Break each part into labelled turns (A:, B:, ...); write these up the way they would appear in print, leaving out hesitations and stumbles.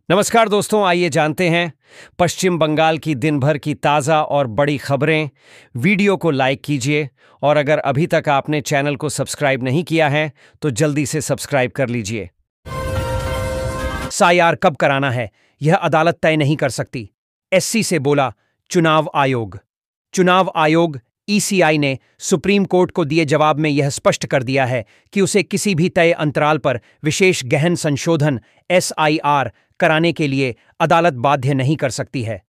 A: नमस्कार दोस्तों, आइए जानते हैं पश्चिम बंगाल की दिन भर की ताज़ा और बड़ी खबरें। वीडियो को लाइक कीजिए और अगर अभी तक आपने चैनल को सब्सक्राइब नहीं किया है तो जल्दी से सब्सक्राइब कर लीजिए। एसआईआर कब कराना है यह अदालत तय नहीं कर सकती, एससी से बोला चुनाव आयोग। चुनाव आयोग ईसीआई ने सुप्रीम कोर्ट को दिए जवाब में यह स्पष्ट कर दिया है कि उसे किसी भी तय अंतराल पर विशेष गहन संशोधन एसआईआर कराने के लिए अदालत बाध्य नहीं कर सकती है।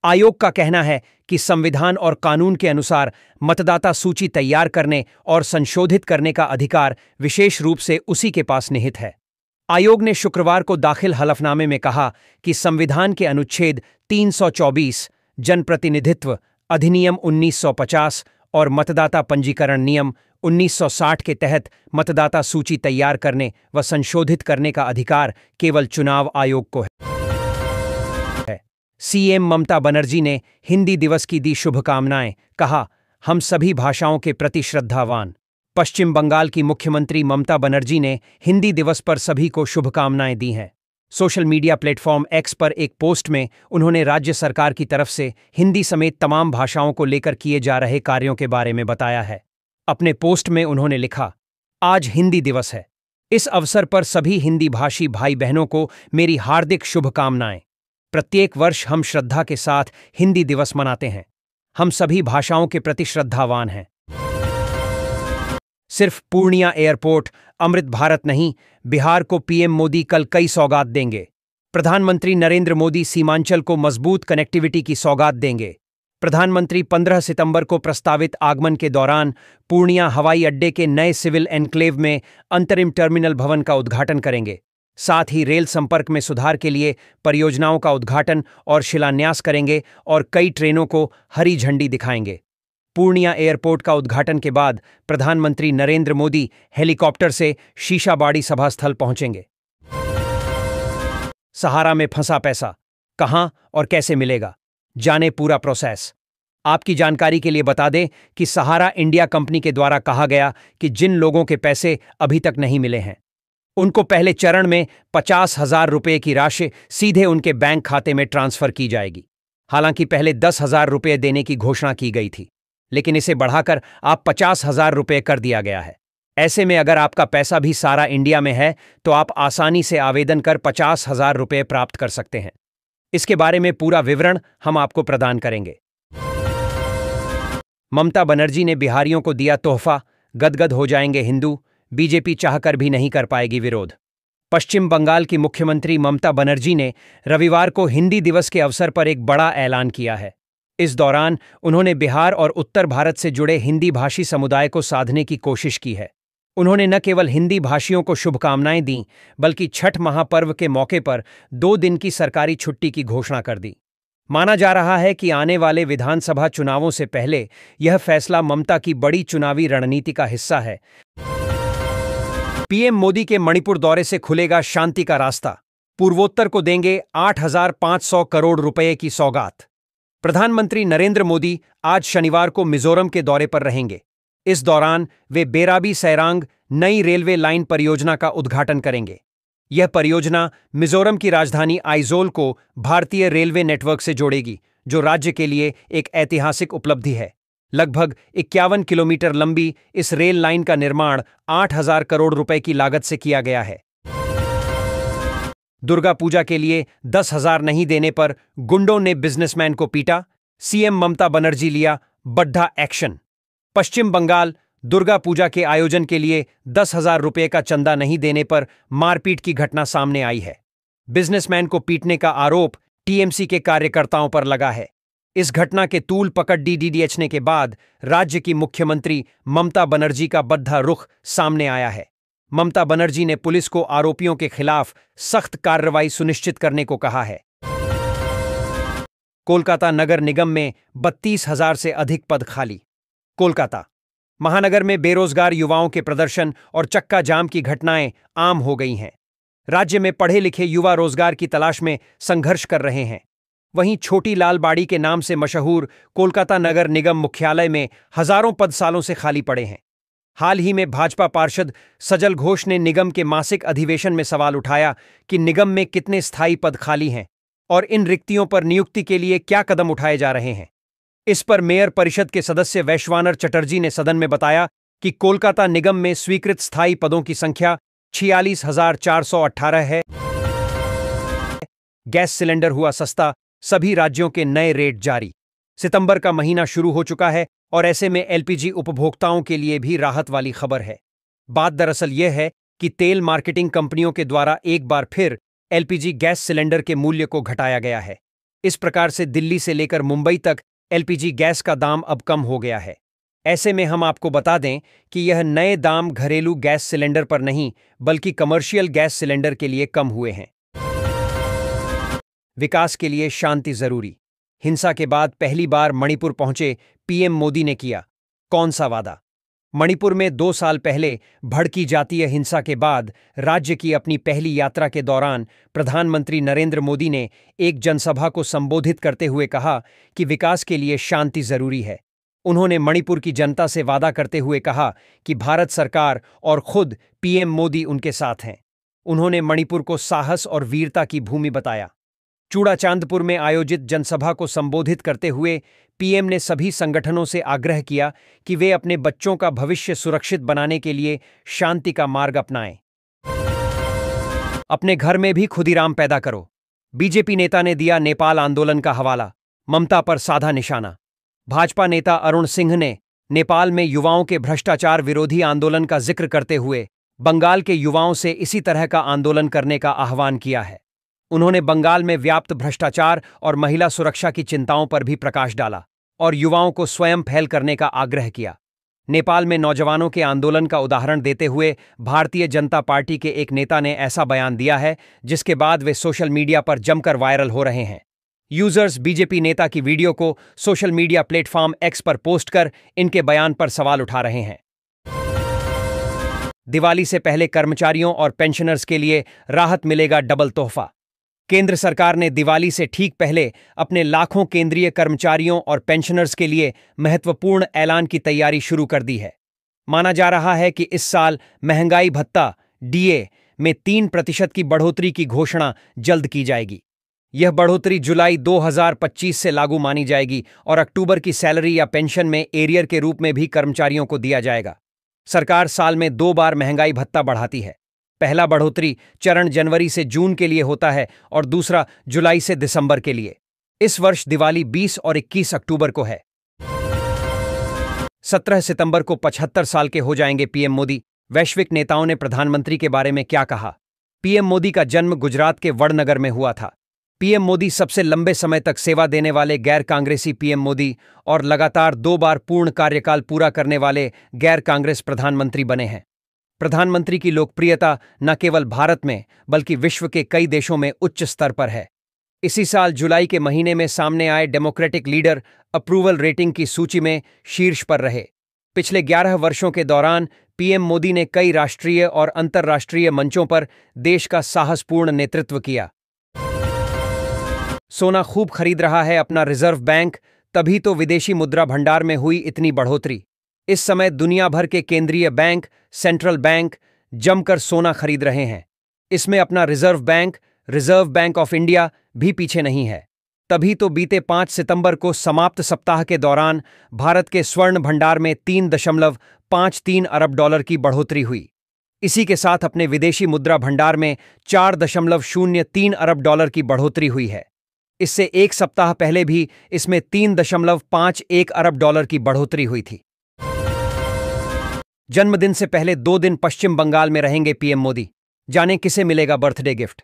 A: आयोग का कहना है कि संविधान और कानून के अनुसार मतदाता सूची तैयार करने और संशोधित करने का अधिकार विशेष रूप से उसी के पास निहित है। आयोग ने शुक्रवार को दाखिल हलफनामे में कहा कि संविधान के अनुच्छेद 324, जनप्रतिनिधित्व अधिनियम 1950 और मतदाता पंजीकरण नियम 1960 के तहत मतदाता सूची तैयार करने व संशोधित करने का अधिकार केवल चुनाव आयोग को है। सीएम ममता बनर्जी ने हिंदी दिवस की दी शुभकामनाएं, कहा, हम सभी भाषाओं के प्रति श्रद्धावान। पश्चिम बंगाल की मुख्यमंत्री ममता बनर्जी ने हिंदी दिवस पर सभी को शुभकामनाएं दी हैं। सोशल मीडिया प्लेटफॉर्म एक्स पर एक पोस्ट में उन्होंने राज्य सरकार की तरफ से हिंदी समेत तमाम भाषाओं को लेकर किए जा रहे कार्यों के बारे में बताया है। अपने पोस्ट में उन्होंने लिखा, आज हिंदी दिवस है। इस अवसर पर सभी हिंदी भाषी भाई बहनों को मेरी हार्दिक शुभकामनाएं। प्रत्येक वर्ष हम श्रद्धा के साथ हिंदी दिवस मनाते हैं। हम सभी भाषाओं के प्रति श्रद्धावान हैं। सिर्फ पूर्णिया एयरपोर्ट अमृत भारत नहीं, बिहार को पीएम मोदी कल कई सौगात देंगे। प्रधानमंत्री नरेंद्र मोदी सीमांचल को मजबूत कनेक्टिविटी की सौगात देंगे। प्रधानमंत्री 15 सितंबर को प्रस्तावित आगमन के दौरान पूर्णिया हवाई अड्डे के नए सिविल एन्क्लेव में अंतरिम टर्मिनल भवन का उद्घाटन करेंगे। साथ ही रेल संपर्क में सुधार के लिए परियोजनाओं का उद्घाटन और शिलान्यास करेंगे और कई ट्रेनों को हरी झंडी दिखाएंगे। पूर्णिया एयरपोर्ट का उद्घाटन के बाद प्रधानमंत्री नरेंद्र मोदी हेलीकॉप्टर से शीशाबाड़ी सभा स्थल पहुंचेंगे। सहारा में फंसा पैसा कहां और कैसे मिलेगा, जाने पूरा प्रोसेस। आपकी जानकारी के लिए बता दें कि सहारा इंडिया कंपनी के द्वारा कहा गया कि जिन लोगों के पैसे अभी तक नहीं मिले हैं उनको पहले चरण में 50,000 रुपये की राशि सीधे उनके बैंक खाते में ट्रांसफर की जाएगी। हालांकि पहले 10,000 रुपये देने की घोषणा की गई थी, लेकिन इसे बढ़ाकर आप 50,000 रुपये कर दिया गया है। ऐसे में अगर आपका पैसा भी सारा इंडिया में है तो आप आसानी से आवेदन कर 50,000 रुपये प्राप्त कर सकते हैं। इसके बारे में पूरा विवरण हम आपको प्रदान करेंगे। ममता बनर्जी ने बिहारियों को दिया तोहफा, गदगद हो जाएंगे हिंदू, बीजेपी चाहकर भी नहीं कर पाएगी विरोध। पश्चिम बंगाल की मुख्यमंत्री ममता बनर्जी ने रविवार को हिंदी दिवस के अवसर पर एक बड़ा ऐलान किया है। इस दौरान उन्होंने बिहार और उत्तर भारत से जुड़े हिंदी भाषी समुदाय को साधने की कोशिश की है। उन्होंने न केवल हिंदी भाषियों को शुभकामनाएं दी, बल्कि छठ महापर्व के मौके पर 2 दिन की सरकारी छुट्टी की घोषणा कर दी। माना जा रहा है कि आने वाले विधानसभा चुनावों से पहले यह फैसला ममता की बड़ी चुनावी रणनीति का हिस्सा है। पीएम मोदी के मणिपुर दौरे से खुलेगा शांति का रास्ता, पूर्वोत्तर को देंगे 8,500 करोड़ रुपए की सौगात। प्रधानमंत्री नरेंद्र मोदी आज शनिवार को मिजोरम के दौरे पर रहेंगे। इस दौरान वे बेराबी सैरांग नई रेलवे लाइन परियोजना का उद्घाटन करेंगे। यह परियोजना मिजोरम की राजधानी आइजोल को भारतीय रेलवे नेटवर्क से जोड़ेगी, जो राज्य के लिए एक ऐतिहासिक उपलब्धि है। लगभग 51 किलोमीटर लंबी इस रेल लाइन का निर्माण 8,000 करोड़ रुपए की लागत से किया गया है। दुर्गा पूजा के लिए 10,000 नहीं देने पर गुंडों ने बिजनेसमैन को पीटा, सीएम ममता बनर्जी लिया बड्ढा एक्शन। पश्चिम बंगाल दुर्गा पूजा के आयोजन के लिए 10,000 रुपये का चंदा नहीं देने पर मारपीट की घटना सामने आई है। बिजनेसमैन को पीटने का आरोप टीएमसी के कार्यकर्ताओं पर लगा है। इस घटना के तूल पकड़ डीडीएचने के बाद राज्य की मुख्यमंत्री ममता बनर्जी का बद्धा रुख सामने आया है। ममता बनर्जी ने पुलिस को आरोपियों के खिलाफ सख्त कार्रवाई सुनिश्चित करने को कहा है। कोलकाता नगर निगम में 32,000 से अधिक पद खाली। कोलकाता महानगर में बेरोजगार युवाओं के प्रदर्शन और चक्का जाम की घटनाएं आम हो गई हैं। राज्य में पढ़े लिखे युवा रोजगार की तलाश में संघर्ष कर रहे हैं। वहीं छोटी लाल बाड़ी के नाम से मशहूर कोलकाता नगर निगम मुख्यालय में हजारों पद सालों से खाली पड़े हैं। हाल ही में भाजपा पार्षद सजल घोष ने निगम के मासिक अधिवेशन में सवाल उठाया कि निगम में कितने स्थायी पद खाली हैं और इन रिक्तियों पर नियुक्ति के लिए क्या कदम उठाए जा रहे हैं। इस पर मेयर परिषद के सदस्य वैश्वानर चटर्जी ने सदन में बताया कि कोलकाता निगम में स्वीकृत स्थायी पदों की संख्या 46,418 है। गैस सिलेंडर हुआ सस्ता, सभी राज्यों के नए रेट जारी। सितंबर का महीना शुरू हो चुका है और ऐसे में एलपीजी उपभोक्ताओं के लिए भी राहत वाली खबर है। बात दरअसल यह है कि तेल मार्केटिंग कंपनियों के द्वारा एक बार फिर एलपीजी गैस सिलेंडर के मूल्य को घटाया गया है। इस प्रकार से दिल्ली से लेकर मुंबई तक एलपीजी गैस का दाम अब कम हो गया है। ऐसे में हम आपको बता दें कि यह नए दाम घरेलू गैस सिलेंडर पर नहीं बल्कि कमर्शियल गैस सिलेंडर के लिए कम हुए हैं। विकास के लिए शांति जरूरी। हिंसा के बाद पहली बार मणिपुर पहुंचे पीएम मोदी ने किया कौन सा वादा। मणिपुर में 2 साल पहले भड़की जातीय हिंसा के बाद राज्य की अपनी पहली यात्रा के दौरान प्रधानमंत्री नरेंद्र मोदी ने एक जनसभा को संबोधित करते हुए कहा कि विकास के लिए शांति जरूरी है। उन्होंने मणिपुर की जनता से वादा करते हुए कहा कि भारत सरकार और खुद पीएम मोदी उनके साथ हैं। उन्होंने मणिपुर को साहस और वीरता की भूमि बताया। चूड़ाचांदपुर में आयोजित जनसभा को संबोधित करते हुए पीएम ने सभी संगठनों से आग्रह किया कि वे अपने बच्चों का भविष्य सुरक्षित बनाने के लिए शांति का मार्ग अपनाएं। अपने घर में भी खुदीराम पैदा करो। बीजेपी नेता ने दिया नेपाल आंदोलन का हवाला, ममता पर साधा निशाना। भाजपा नेता अरुण सिंह ने नेपाल में युवाओं के भ्रष्टाचार विरोधी आंदोलन का जिक्र करते हुए बंगाल के युवाओं से इसी तरह का आंदोलन करने का आह्वान किया है। उन्होंने बंगाल में व्याप्त भ्रष्टाचार और महिला सुरक्षा की चिंताओं पर भी प्रकाश डाला और युवाओं को स्वयं पहल करने का आग्रह किया। नेपाल में नौजवानों के आंदोलन का उदाहरण देते हुए भारतीय जनता पार्टी के एक नेता ने ऐसा बयान दिया है जिसके बाद वे सोशल मीडिया पर जमकर वायरल हो रहे हैं। यूजर्स बीजेपी नेता की वीडियो को सोशल मीडिया प्लेटफॉर्म एक्स पर पोस्ट कर इनके बयान पर सवाल उठा रहे हैं। दिवाली से पहले कर्मचारियों और पेंशनर्स के लिए राहत मिलेगा डबल तोहफा। केंद्र सरकार ने दिवाली से ठीक पहले अपने लाखों केंद्रीय कर्मचारियों और पेंशनर्स के लिए महत्वपूर्ण ऐलान की तैयारी शुरू कर दी है। माना जा रहा है कि इस साल महंगाई भत्ता डीए में 3% की बढ़ोतरी की घोषणा जल्द की जाएगी। यह बढ़ोतरी जुलाई 2025 से लागू मानी जाएगी और अक्टूबर की सैलरी या पेंशन में एरियर के रूप में भी कर्मचारियों को दिया जाएगा। सरकार साल में 2 बार महंगाई भत्ता बढ़ाती है। पहला बढ़ोतरी चरण जनवरी से जून के लिए होता है और दूसरा जुलाई से दिसंबर के लिए। इस वर्ष दिवाली 20 और 21 अक्टूबर को है। 17 सितंबर को 75 साल के हो जाएंगे पीएम मोदी। वैश्विक नेताओं ने प्रधानमंत्री के बारे में क्या कहा। पीएम मोदी का जन्म गुजरात के वडनगर में हुआ था। पीएम मोदी सबसे लंबे समय तक सेवा देने वाले गैर कांग्रेसी पीएम मोदी और लगातार 2 बार पूर्ण कार्यकाल पूरा करने वाले गैर कांग्रेस प्रधानमंत्री बने हैं। प्रधानमंत्री की लोकप्रियता न केवल भारत में बल्कि विश्व के कई देशों में उच्च स्तर पर है। इसी साल जुलाई के महीने में सामने आए डेमोक्रेटिक लीडर अप्रूवल रेटिंग की सूची में शीर्ष पर रहे। पिछले 11 वर्षों के दौरान पीएम मोदी ने कई राष्ट्रीय और अंतर्राष्ट्रीय मंचों पर देश का साहसपूर्ण नेतृत्व किया। सोना खूब खरीद रहा है अपना रिजर्व बैंक, तभी तो विदेशी मुद्रा भंडार में हुई इतनी बढ़ोतरी। इस समय दुनिया भर के केंद्रीय बैंक, सेंट्रल बैंक जमकर सोना खरीद रहे हैं। इसमें अपना रिजर्व बैंक ऑफ इंडिया भी पीछे नहीं है। तभी तो बीते 5 सितंबर को समाप्त सप्ताह के दौरान भारत के स्वर्ण भंडार में 3.53 अरब डॉलर की बढ़ोतरी हुई। इसी के साथ अपने विदेशी मुद्रा भंडार में 4.03 अरब डॉलर की बढ़ोतरी हुई है। इससे एक सप्ताह पहले भी इसमें 3.51 अरब डॉलर की बढ़ोतरी हुई थी। जन्मदिन से पहले 2 दिन पश्चिम बंगाल में रहेंगे पीएम मोदी। जाने किसे मिलेगा बर्थडे गिफ्ट।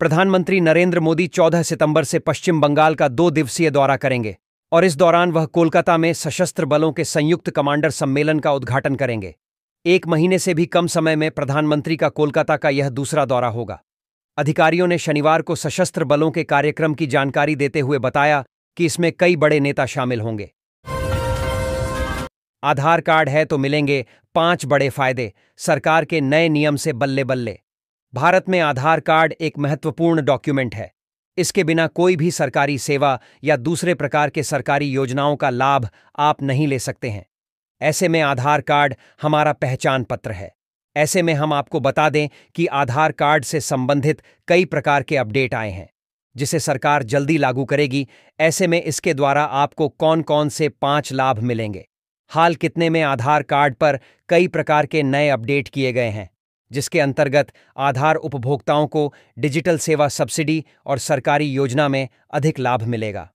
A: प्रधानमंत्री नरेंद्र मोदी 14 सितंबर से पश्चिम बंगाल का 2 दिवसीय दौरा करेंगे और इस दौरान वह कोलकाता में सशस्त्र बलों के संयुक्त कमांडर सम्मेलन का उद्घाटन करेंगे। 1 महीने से भी कम समय में प्रधानमंत्री का कोलकाता का यह दूसरा दौरा होगा। अधिकारियों ने शनिवार को सशस्त्र बलों के कार्यक्रम की जानकारी देते हुए बताया कि इसमें कई बड़े नेता शामिल होंगे। आधार कार्ड है तो मिलेंगे 5 बड़े फायदे, सरकार के नए नियम से बल्ले बल्ले। भारत में आधार कार्ड एक महत्वपूर्ण डॉक्यूमेंट है। इसके बिना कोई भी सरकारी सेवा या दूसरे प्रकार के सरकारी योजनाओं का लाभ आप नहीं ले सकते हैं। ऐसे में आधार कार्ड हमारा पहचान पत्र है। ऐसे में हम आपको बता दें कि आधार कार्ड से संबंधित कई प्रकार के अपडेट आए हैं जिसे सरकार जल्दी लागू करेगी। ऐसे में इसके द्वारा आपको कौन कौन से 5 लाभ मिलेंगे। हाल कितने में आधार कार्ड पर कई प्रकार के नए अपडेट किए गए हैं जिसके अंतर्गत आधार उपभोक्ताओं को डिजिटल सेवा सब्सिडी और सरकारी योजना में अधिक लाभ मिलेगा।